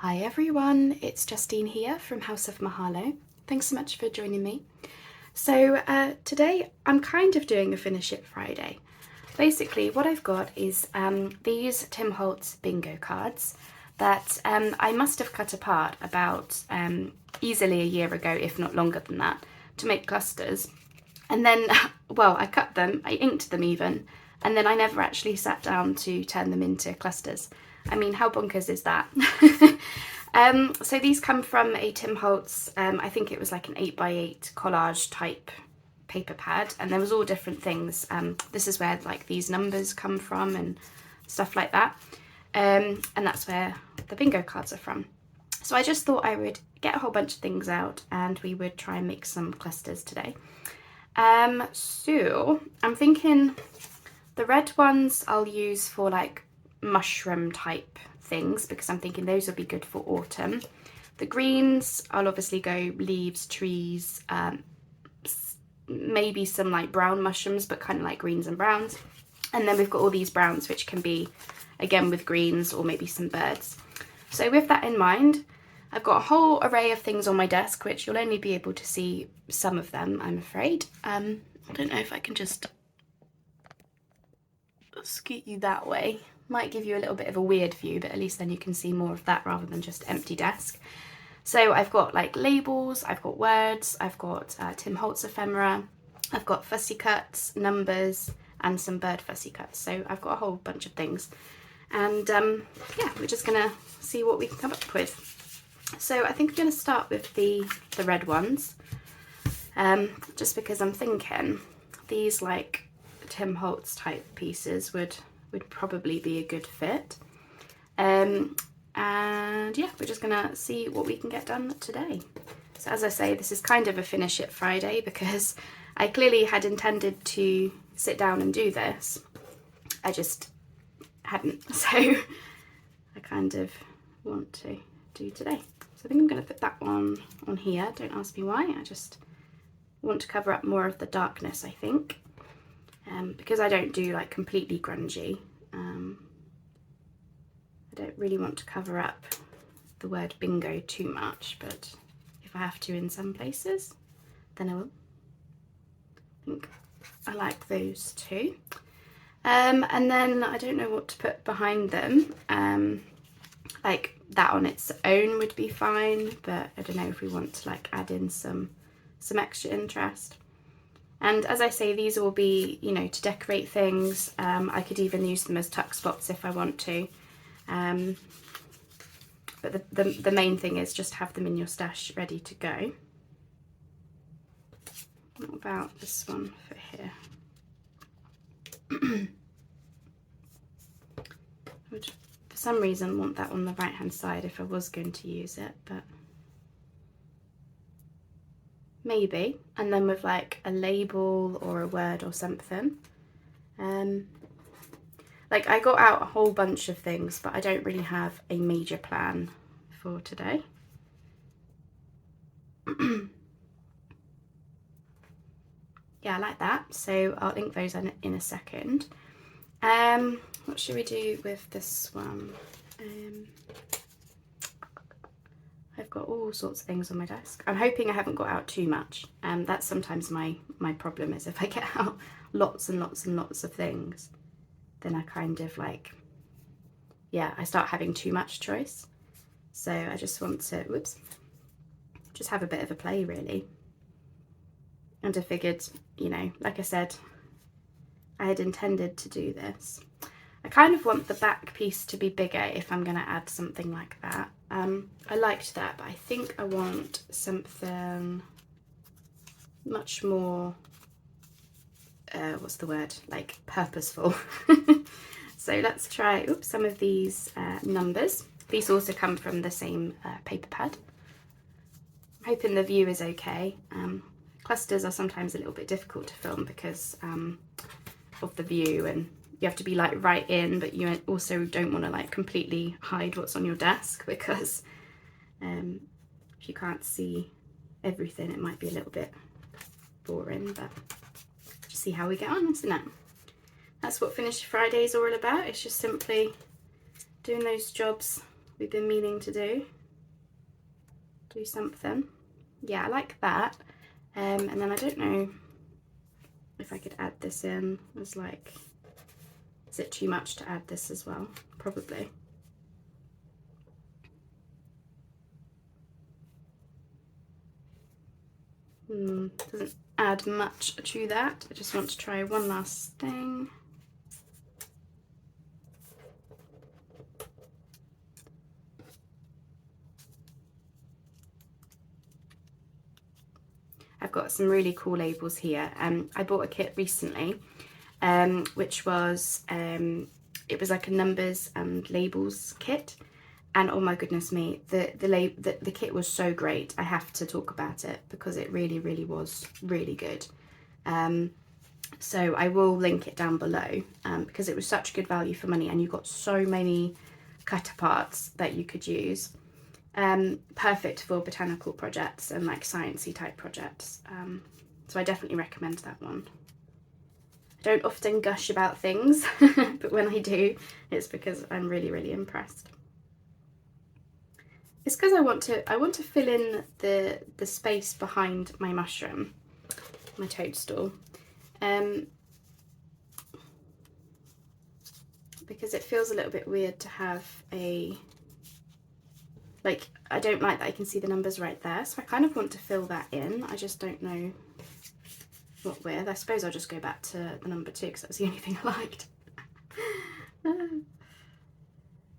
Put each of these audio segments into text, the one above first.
Hi everyone, it's Justine here from House of Mahalo. Thanks so much for joining me. So today I'm kind of doing a Finish It Friday. Basically what I've got is these Tim Holtz bingo cards that I must have cut apart about easily a year ago, if not longer than that, to make clusters. And then, well, I cut them, I inked them even, and then I never actually sat down to turn them into clusters. I mean, how bonkers is that? So these come from a Tim Holtz, I think it was like an 8x8 collage type paper pad, and there was all different things. This is where like these numbers come from and stuff like that. And that's where the bingo cards are from. So I just thought I would get a whole bunch of things out and we would try and make some clusters today. So I'm thinking the red ones I'll use for like mushroom type things because I'm thinking those will be good for autumn. The greens I'll obviously go leaves, trees, maybe some like brown mushrooms, but kind of like greens and browns. And then we've got all these browns which can be again with greens or maybe some birds. So with that in mind, I've got a whole array of things on my desk, which you'll only be able to see some of them, I'm afraid. I don't know if I can just scoot you that way. Might give you a little bit of a weird view, but at least then you can see more of that rather than just empty desk. So I've got like labels, I've got words, I've got Tim Holtz ephemera, I've got fussy cuts, numbers, and some bird fussy cuts. So I've got a whole bunch of things. And yeah, we're just gonna see what we can come up with. So I think I'm going to start with the red ones, just because I'm thinking these like Tim Holtz type pieces would probably be a good fit. And yeah, we're just going to see what we can get done today. So as I say, this is kind of a Finish It Friday because I clearly had intended to sit down and do this. I just hadn't, so I kind of want to do today. So I think I'm going to put that one on here. Don't ask me why. I just want to cover up more of the darkness, I think. Because I don't do like completely grungy. I don't really want to cover up the word bingo too much, but if I have to in some places, then I will. I think I like those two. And then I don't know what to put behind them. Like that on its own would be fine, but I don't know if we want to like add in some extra interest. And as I say, these will be, you know, to decorate things. I could even use them as tuck spots if I want to. But the main thing is just have them in your stash ready to go. What about this one for here? I would for some reason want that on the right hand side if I was going to use it, but maybe. And then with like a label or a word or something. Like I got out a whole bunch of things, but I don't really have a major plan for today. Yeah, I like that. So I'll ink those in a second. What should we do with this one? I've got all sorts of things on my desk. I'm hoping I haven't got out too much. That's sometimes my problem is if I get out lots and lots and lots of things, then I kind of like, yeah, I start having too much choice. So I just want to, whoops, just have a bit of a play really. And I figured, you know, like I said, I had intended to do this. I kind of want the back piece to be bigger if I'm going to add something like that. I liked that, but I think I want something much more, what's the word, like purposeful. So let's try, oops, some of these numbers. These also come from the same paper pad. I'm hoping the view is okay. Clusters are sometimes a little bit difficult to film because of the view, and you have to be like right in, but you also don't want to like completely hide what's on your desk because if you can't see everything it might be a little bit boring, but just see how we get on, isn't it? That's what Finish Friday is all about. It's just simply doing those jobs we've been meaning to do something. Yeah, I like that. And then I don't know if I could add this in as like, is it too much to add this as well? Probably. Doesn't add much to that. I just want to try one last thing. I've got some really cool labels here. I bought a kit recently, which was, it was like a numbers and labels kit. And oh my goodness me, the kit was so great. I have to talk about it because it really, really was really good. So I will link it down below because it was such good value for money, and you got so many cut aparts that you could use. Perfect for botanical projects and like sciencey type projects. So I definitely recommend that one. I don't often gush about things, but when I do, it's because I'm really, really impressed. It's because I want to fill in the space behind my mushroom, my toadstool, because it feels a little bit weird to have a, like, I don't like that I can see the numbers right there, so I kind of want to fill that in. I just don't know what with. I suppose I'll just go back to the number 2 because that was the only thing I liked.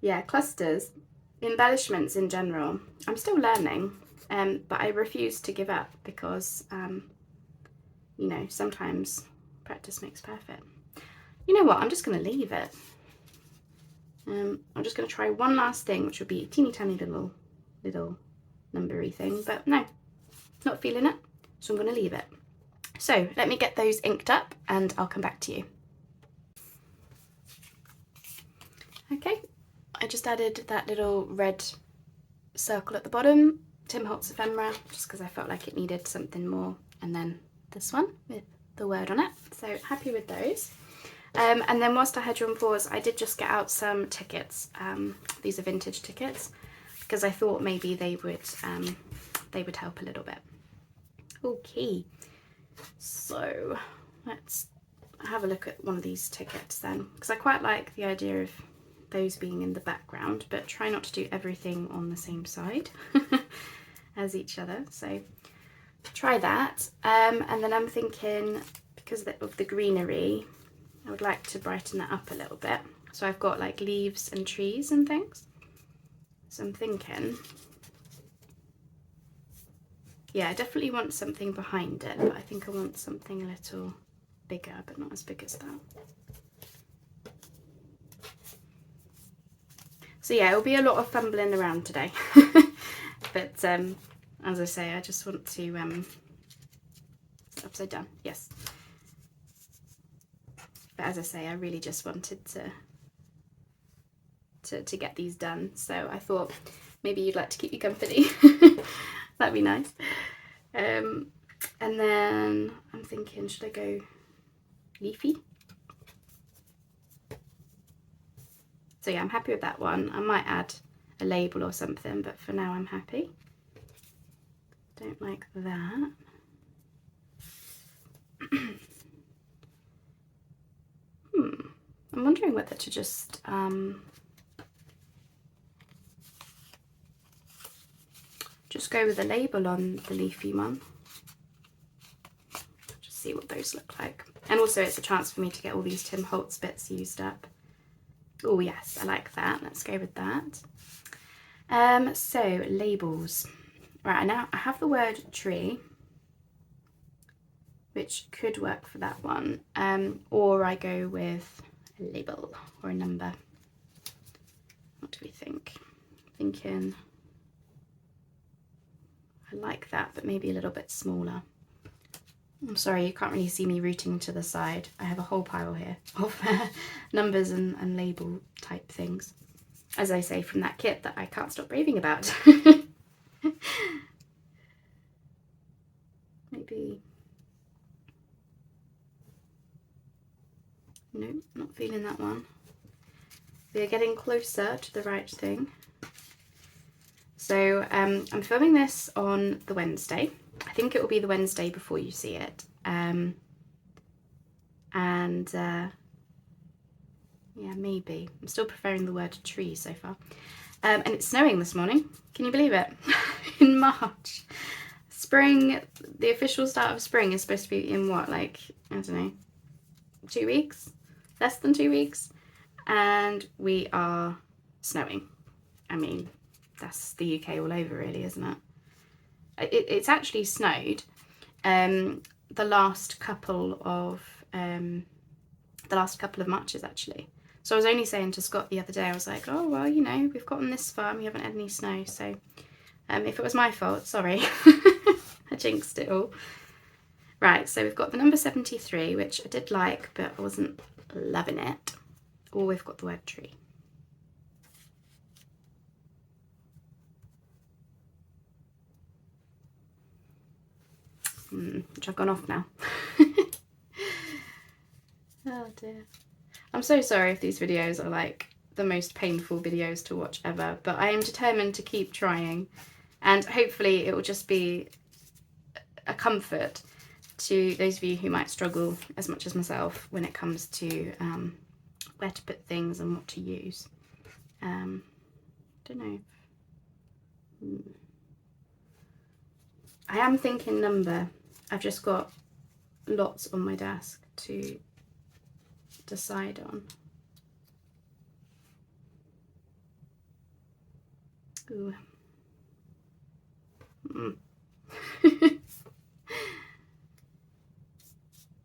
Yeah, clusters, embellishments in general, I'm still learning, but I refuse to give up because, you know, sometimes practice makes perfect. You know what, I'm just going to leave it. I'm just going to try one last thing, which will be a teeny tiny little numbery thing, but no, not feeling it, so I'm going to leave it. So let me get those inked up and I'll come back to you. Okay, I just added that little red circle at the bottom, Tim Holtz ephemera, just because I felt like it needed something more, and then this one with the word on it, so happy with those. And then whilst I had you on pause, I did just get out some tickets. These are vintage tickets because I thought maybe they would help a little bit. Okay, so let's have a look at one of these tickets then, because I quite like the idea of those being in the background, but try not to do everything on the same side as each other. So try that. And then I'm thinking, because of the greenery, I would like to brighten that up a little bit. So I've got like leaves and trees and things. So I'm thinking, yeah, I definitely want something behind it, but I think I want something a little bigger, but not as big as that. So yeah, it'll be a lot of fumbling around today. But as I say, I just want to, upside down, yes. But as I say, I really just wanted to get these done. So I thought maybe you'd like to keep you company. That'd be nice. And then I'm thinking, should I go leafy? So yeah, I'm happy with that one. I might add a label or something, but for now I'm happy. Don't like that. I'm wondering whether to just go with a label on the leafy one. Just see what those look like. And also it's a chance for me to get all these Tim Holtz bits used up. Oh yes, I like that. Let's go with that. So labels. Right, now I have the word tree, which could work for that one. Or I go with a label or a number. What do we think? Thinking I like that, but maybe a little bit smaller. I'm sorry, you can't really see me rooting to the side. I have a whole pile here of numbers and label type things. As I say, from that kit that I can't stop raving about. Maybe. No, not feeling that one. We're getting closer to the right thing. So I'm filming this on the Wednesday. I think it will be the Wednesday before you see it. Yeah, maybe. I'm still preferring the word tree so far. And it's snowing this morning. Can you believe it? In March. Spring, the official start of spring is supposed to be in what, like, I don't know, 2 weeks? Less than 2 weeks? And we are snowing. I mean, that's the UK all over really, isn't it? It's actually snowed the last couple of Marches actually. So I was only saying to Scott the other day, I was like, oh well, you know, we've gotten this far and we haven't had any snow, so if it was my fault, sorry. I jinxed it all. Right, so we've got the number 73, which I did like, but I wasn't loving it. Or we've got the word tree. Which I've gone off now. Oh dear. I'm so sorry if these videos are like the most painful videos to watch ever, but I am determined to keep trying, and hopefully it will just be a comfort to those of you who might struggle as much as myself when it comes to where to put things and what to use. Don't know. I am thinking number. I've just got lots on my desk to decide on. Ooh.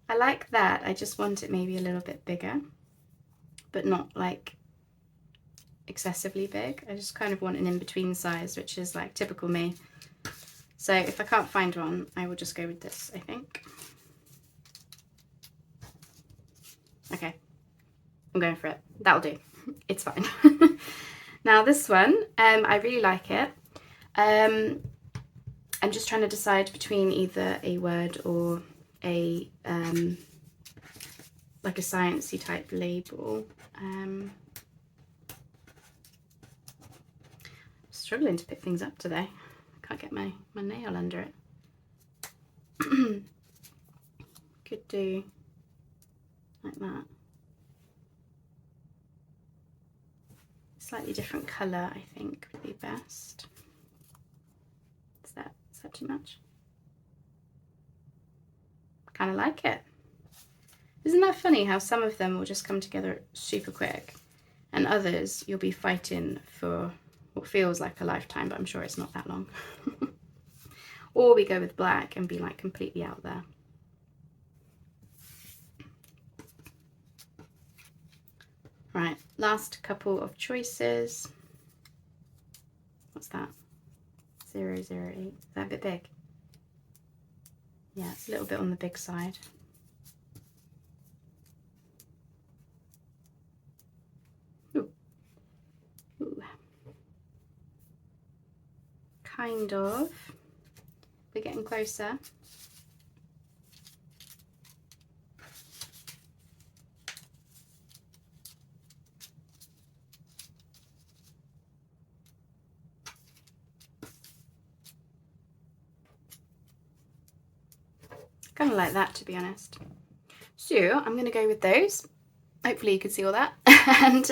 I like that. I just want it maybe a little bit bigger, but not like excessively big. I just kind of want an in-between size, which is like typical me. So if I can't find one, I will just go with this, I think. Okay, I'm going for it. That'll do. It's fine. Now this one, I really like it. I'm just trying to decide between either a word or a like a sciencey type label. Struggling to pick things up today. Can't get my nail under it. Could do like that. Slightly different colour, I think, would be best. Is that too much? Kind of like it. Isn't that funny how some of them will just come together super quick, and others you'll be fighting for what feels like a lifetime, but I'm sure it's not that long. Or we go with black and be like completely out there. Right, last couple of choices. What's that? 008. Is that a bit big? Yeah, it's a little bit on the big side. Ooh. Ooh. Kind of. We're getting closer. Kind of like that, to be honest. So I'm going to go with those. Hopefully you can see all that. And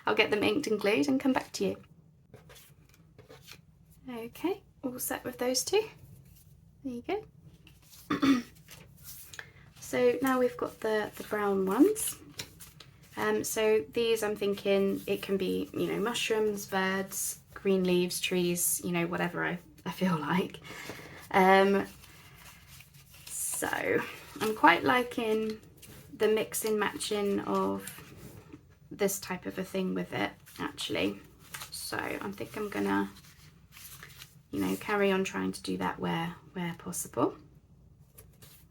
I'll get them inked and glued and come back to you. Okay, all set with those two. There you go. So now we've got the brown ones. So these, I'm thinking it can be, you know, mushrooms, birds, green leaves, trees, you know, whatever I feel like. So I'm quite liking the mixing matching of this type of a thing with it, actually. So I think I'm gonna, you know, carry on trying to do that where possible,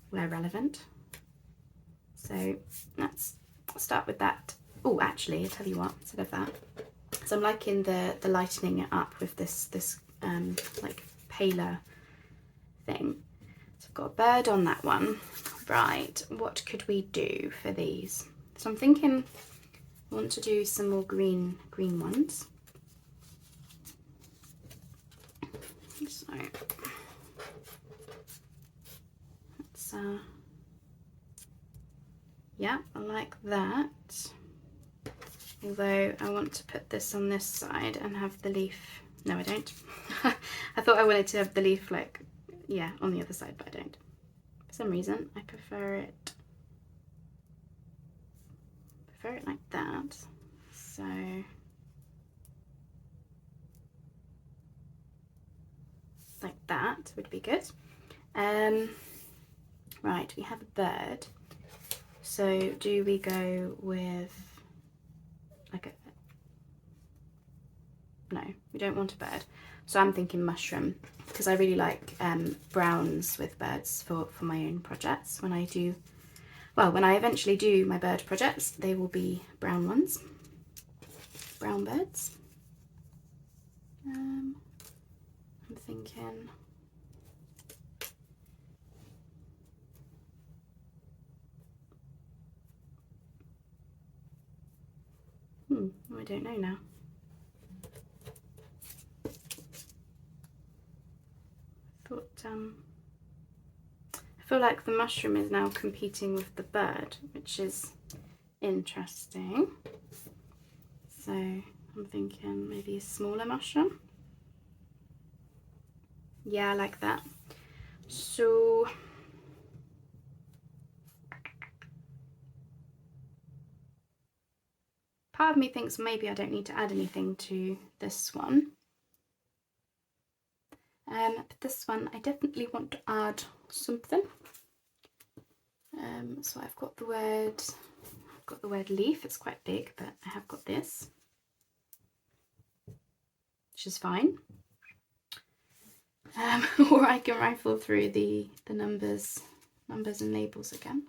where relevant. So let's start with that. Oh, actually, I'll tell you what, instead of that. So I'm liking the lightening it up with this like paler thing. So I've got a bird on that one. Right, what could we do for these? So I'm thinking I want to do some more green ones. So let's yeah, I like that. Although I want to put this on this side and have the leaf. No, I don't. I thought I wanted to have the leaf like, yeah, on the other side, but I don't. For some reason, I prefer it like that. So like that would be good. Right, we have a bird. So do we go with like a, no, we don't want a bird. So I'm thinking mushroom, because I really like browns with birds for my own projects. When I do, well, when I eventually do my bird projects, they will be brown ones, brown birds. I'm thinking, I don't know now. I feel like the mushroom is now competing with the bird, which is interesting. So I'm thinking maybe a smaller mushroom. Yeah, I like that. So part of me thinks maybe I don't need to add anything to this one. But this one I definitely want to add something. So I've got the word leaf. It's quite big, but I have got this, which is fine. Or I can rifle through the numbers and labels again.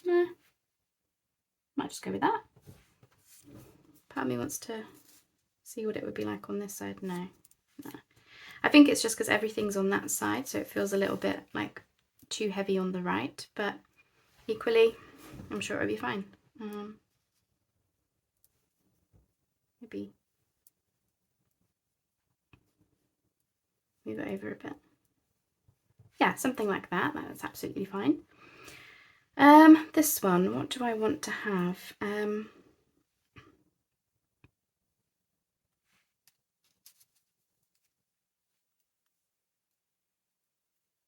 Nah, might just go with that. Part of me wants to see what it would be like on this side. No. I think it's just because everything's on that side, so it feels a little bit like too heavy on the right, but equally I'm sure it'll be fine. Maybe move it over a bit. Yeah, something like that. That's absolutely fine. This one, what do I want to have?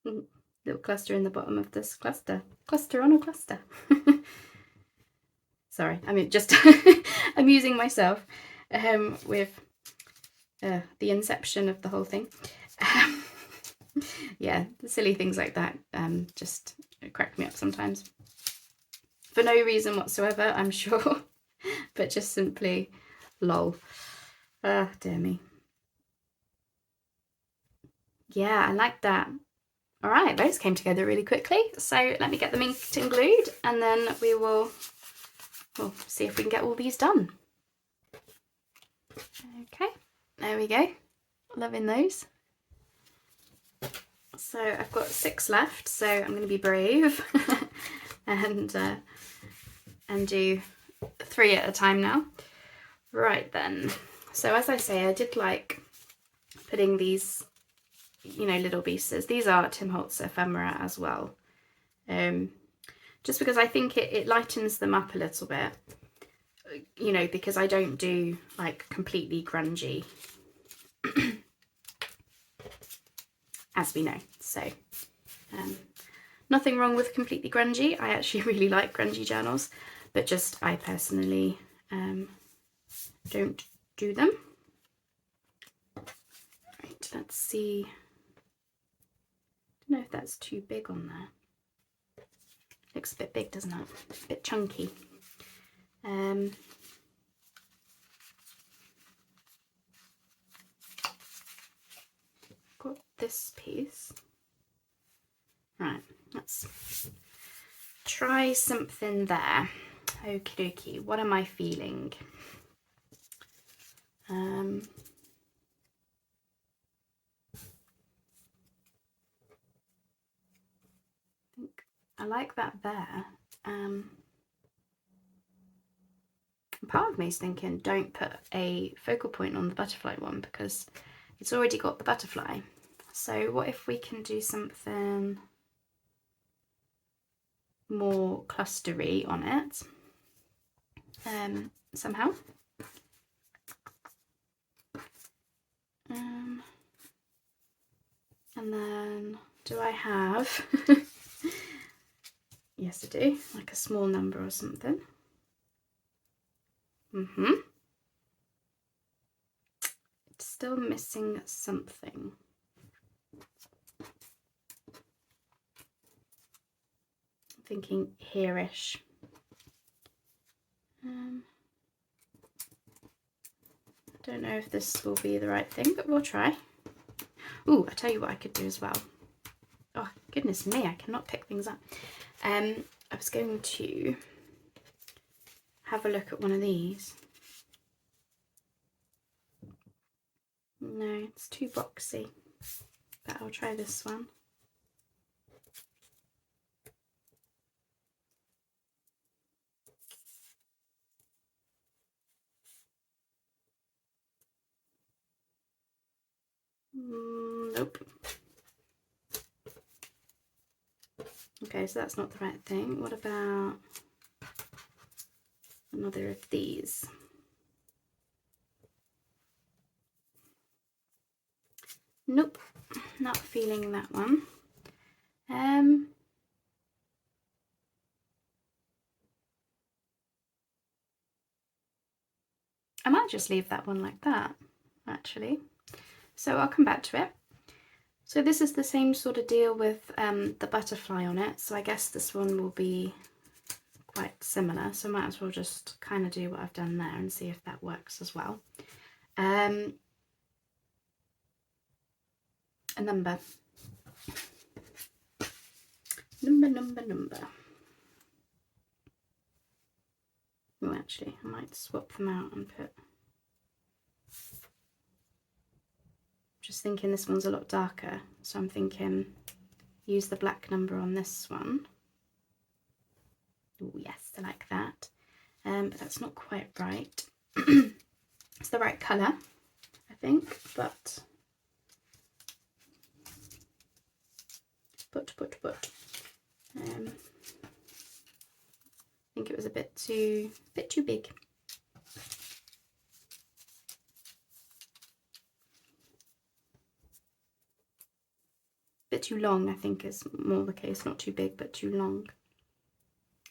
Little cluster in the bottom of this cluster. Cluster on a cluster. Sorry, I mean, just amusing myself with the inception of the whole thing. Yeah, silly things like that just crack me up sometimes. For no reason whatsoever, I'm sure, but just simply lol. Ah, dear me. Yeah, I like that. All right, those came together really quickly. So let me get them inked and glued, and then we'll see if we can get all these done. Okay, there we go. Loving those. So I've got 6 left, so I'm going to be brave and do 3 at a time now. Right then. So as I say, I did like putting these, you know, little pieces. These are Tim Holtz ephemera as well. Just because I think it lightens them up a little bit, you know, because I don't do like completely grungy, as we know. So nothing wrong with completely grungy. I actually really like grungy journals, but just I personally don't do them. Right, let's see. I don't know if that's too big on there. Looks a bit big, doesn't it? A bit chunky. Got this piece. Right, let's try something there. Okie dokie, what am I feeling? I like that there. I'm part of me is thinking don't put a focal point on the butterfly one because it's already got the butterfly. So what if we can do something more clustery on it somehow? And then do I have, yes I do, like a small number or something. It's still missing something. I'm thinking here-ish. I don't know if this will be the right thing, but we'll try. Ooh, I tell you what I could do as well. Oh, goodness me, I cannot pick things up. I was going to have a look at one of these. No, it's too boxy, but I'll try this one. Nope. Okay, so that's not the right thing. What about another of these? Nope, not feeling that one. I might just leave that one like that, actually. So I'll come back to it. So this is the same sort of deal with the butterfly on it. So I guess this one will be quite similar. So I might as well just kind of do what I've done there and see if that works as well. A number. Number. Oh, actually, I might swap them out and put... Just thinking this one's a lot darker, so I'm thinking use the black number on this one. Oh yes, I like that. But that's not quite right. It's the right colour, I think, but I think it was a bit too big. Bit too long, I think, is more the case. Not too big, but too long.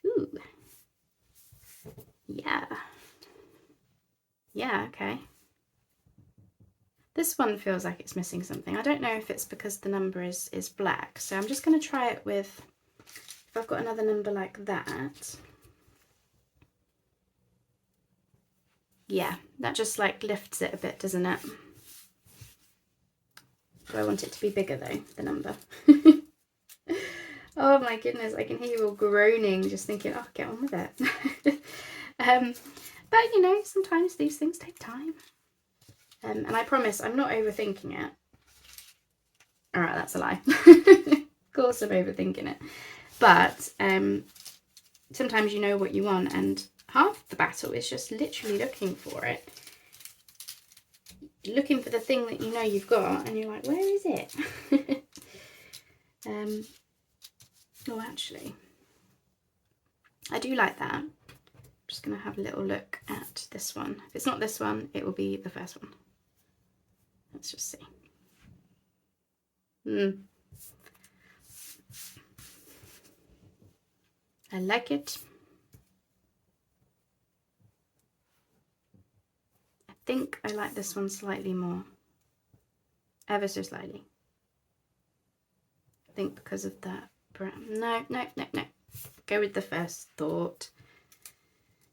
Ooh. Yeah, okay. This one feels like it's missing something. I don't know if it's because the number is black. So I'm just going to try it with, if I've got another number like that. Yeah, that just like lifts it a bit, doesn't it? Do I want it to be bigger though, the number? Oh my goodness, I can hear you all groaning, just thinking, oh, get on with it. But you know, sometimes these things take time. And I promise I'm not overthinking it. Alright, that's a lie. Of course I'm overthinking it. But sometimes you know what you want, and half the battle is just literally looking for it. Looking for the thing that you know you've got, and you're like, where is it? Oh, actually, I do like that. I'm just going to have a little look at this one. If it's not this one, it will be the first one. Let's just see. I like it. I think I like this one slightly more. Ever so slightly. I think because of that brown. No. Go with the first thought.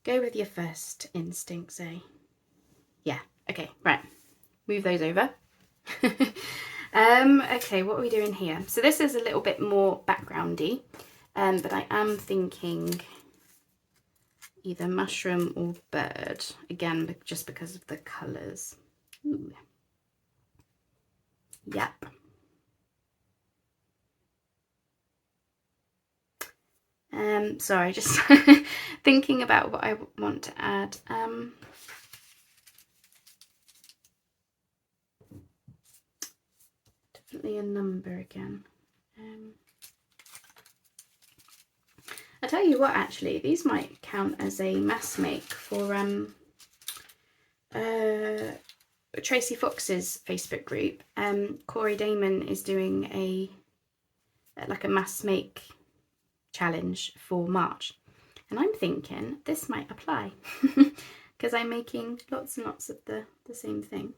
Go with your first instincts, eh? Yeah, okay, right. Move those over. Okay, what are we doing here? So this is a little bit more backgroundy, but I am thinking either mushroom or bird, again, just because of the colours. Ooh. Yep. Sorry, just thinking about what I want to add. Definitely a number again. I tell you what, actually, these might count as a mass make for Tracy Fox's Facebook group. Corey Damon is doing a mass make challenge for March, and I'm thinking this might apply because I'm making lots and lots of the same thing.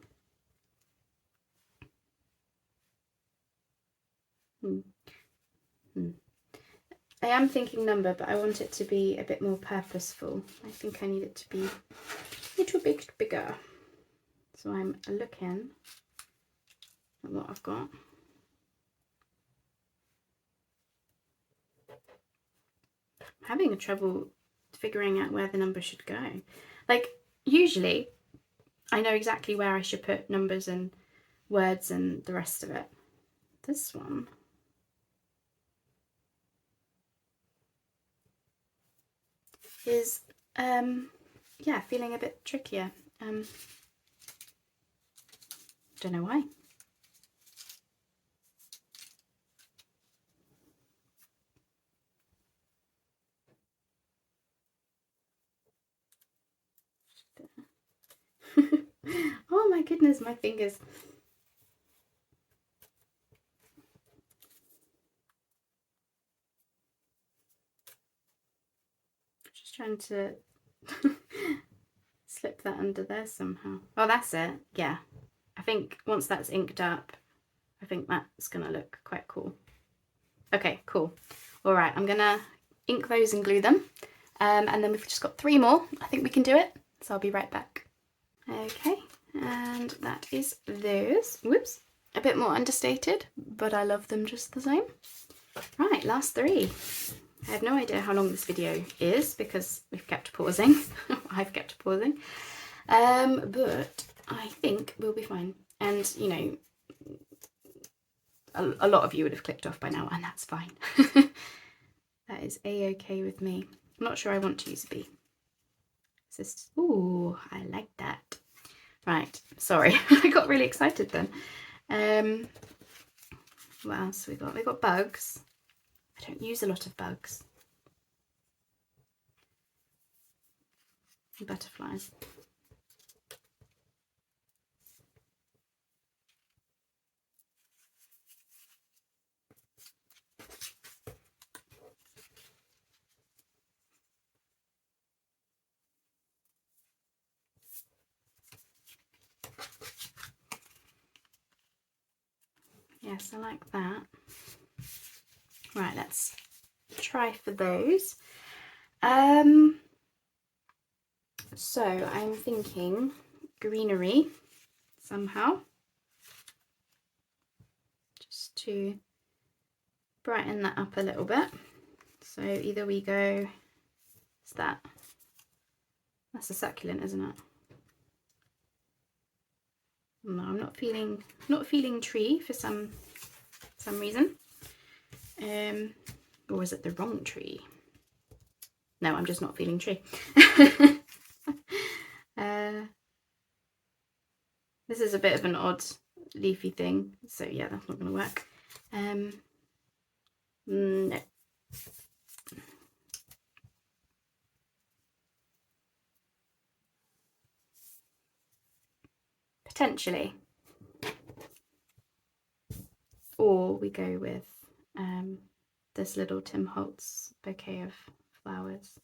I am thinking number, but I want it to be a bit more purposeful. I think I need it to be a little bit bigger. So I'm looking at what I've got. I'm having a trouble figuring out where the number should go. Like, usually I know exactly where I should put numbers and words and the rest of it. This one, is yeah, feeling a bit trickier. Don't know why. Oh my goodness, my fingers. Just trying to slip that under there somehow. Oh, that's it. Yeah. I think once that's inked up, I think that's going to look quite cool. Okay, cool. All right, I'm going to ink those and glue them. And then we've just got 3 more. I think we can do it. So I'll be right back. Okay, and that is those. Whoops. A bit more understated, but I love them just the same. Right, last 3. I have no idea how long this video is because we've kept pausing. I've kept pausing. But I think we'll be fine. And, you know, a lot of you would have clicked off by now, and that's fine. That is a-okay with me. I'm not sure I want to use a bee. It's just, ooh, I like that. Right, sorry, I got really excited then. What else have we got? We've got bugs. I don't use a lot of bugs. And butterflies. Yes, I like that. Right, let's try for those. So I'm thinking greenery somehow, just to brighten that up a little bit. So either we go, what's that? That's a succulent, isn't it? No, I'm not feeling tree for some reason. Or is it the wrong tree? No, I'm just not feeling tree. This is a bit of an odd leafy thing, so yeah, that's not going to work. No. Potentially. Or we go with this little Tim Holtz bouquet of flowers,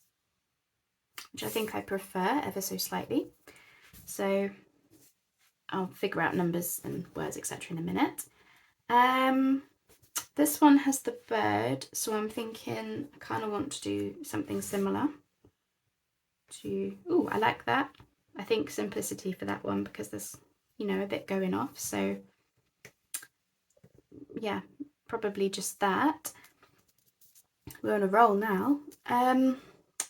which I think I prefer ever so slightly. So I'll figure out numbers and words, etc. in a minute. This one has the bird, so I'm thinking I kind of want to do something similar to, ooh, I like that. I think simplicity for that one because there's, you know, a bit going off. So yeah, probably just that. We're on a roll now.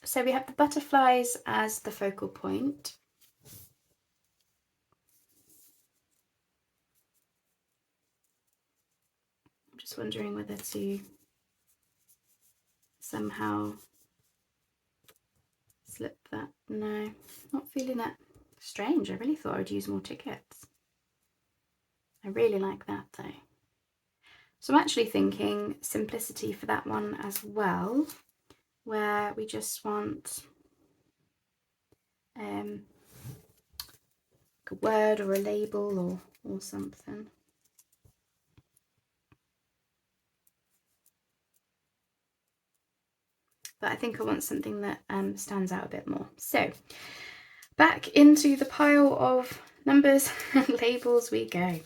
So we have the butterflies as the focal point. I'm just wondering whether to somehow slip that. No, not feeling it. Strange, I really thought I'd use more tickets. I really like that though. So I'm actually thinking simplicity for that one as well, where we just want a word or a label or something. But I think I want something that stands out a bit more. So back into the pile of numbers and labels we go.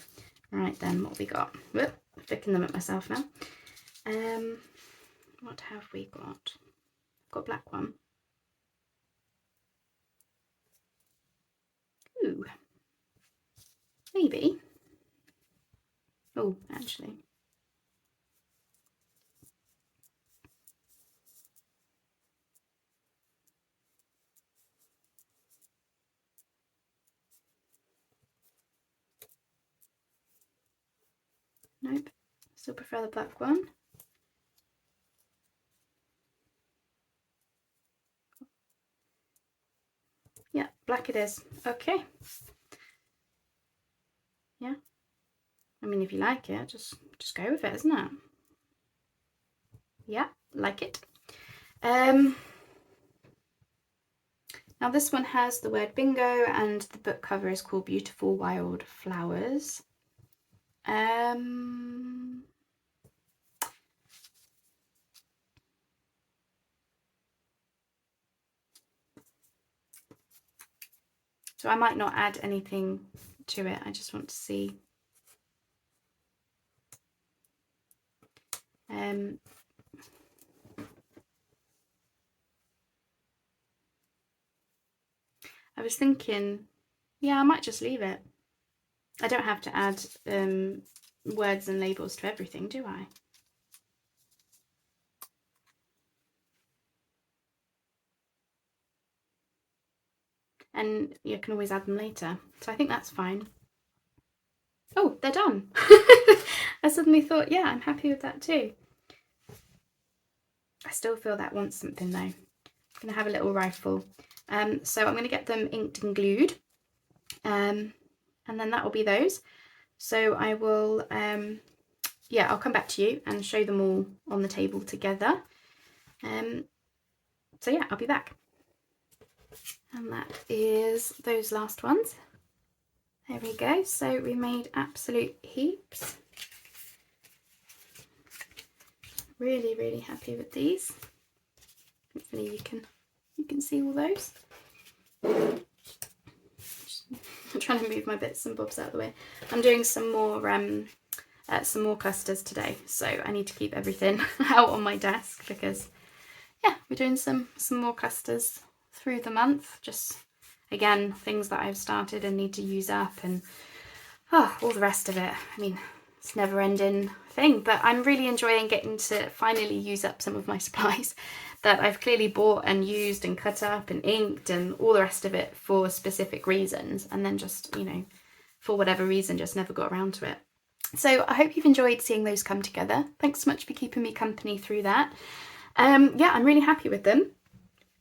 Right then, what have we got? Whoop, flicking them at myself now. What have we got? I've got a black one. Ooh, maybe. Oh, actually. Nope, still prefer the black one. Yeah, black it is. Okay. Yeah. I mean, if you like it, just go with it, isn't it? Yeah, like it. Now this one has the word bingo and the book cover is called Beautiful Wild Flowers. So I might not add anything to it. I just want to see. I was thinking, yeah, I might just leave it. I don't have to add words and labels to everything, do I? And you can always add them later. So I think that's fine. Oh, they're done. I suddenly thought, yeah, I'm happy with that too. I still feel that wants something though. I'm going to have a little rifle. So I'm going to get them inked and glued. And then that will be those. So I will, yeah, I'll come back to you and show them all on the table together. So yeah, I'll be back. And that is those last ones. There we go. So we made absolute heaps. Really, really happy with these. Hopefully you can see all those. I'm trying to move my bits and bobs out of the way. I'm doing some more clusters today, so I need to keep everything out on my desk because yeah, we're doing some more clusters through the month. Just again, things that I've started and need to use up, and all the rest of it. I mean, it's a never-ending thing, but I'm really enjoying getting to finally use up some of my supplies that I've clearly bought and used and cut up and inked and all the rest of it for specific reasons, and then just, you know, for whatever reason just never got around to it. So I hope you've enjoyed seeing those come together. Thanks so much for keeping me company through that. Yeah, I'm really happy with them.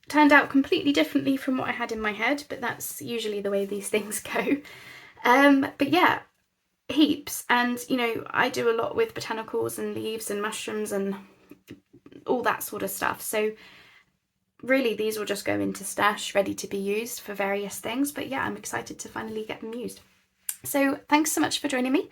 Turned out completely differently from what I had in my head, but that's usually the way these things go. But yeah, heaps. And you know, I do a lot with botanicals and leaves and mushrooms and all that sort of stuff, so really these will just go into stash ready to be used for various things. But yeah, I'm excited to finally get them used. So thanks so much for joining me.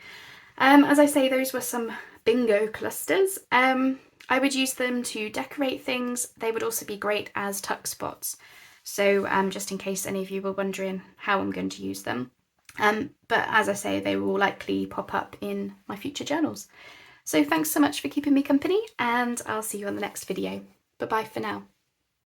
As I say, those were some bingo clusters. I would use them to decorate things. They would also be great as tuck spots, so just in case any of you were wondering how I'm going to use them. But as I say, they will likely pop up in my future journals. So thanks so much for keeping me company, and I'll see you on the next video. Bye bye for now.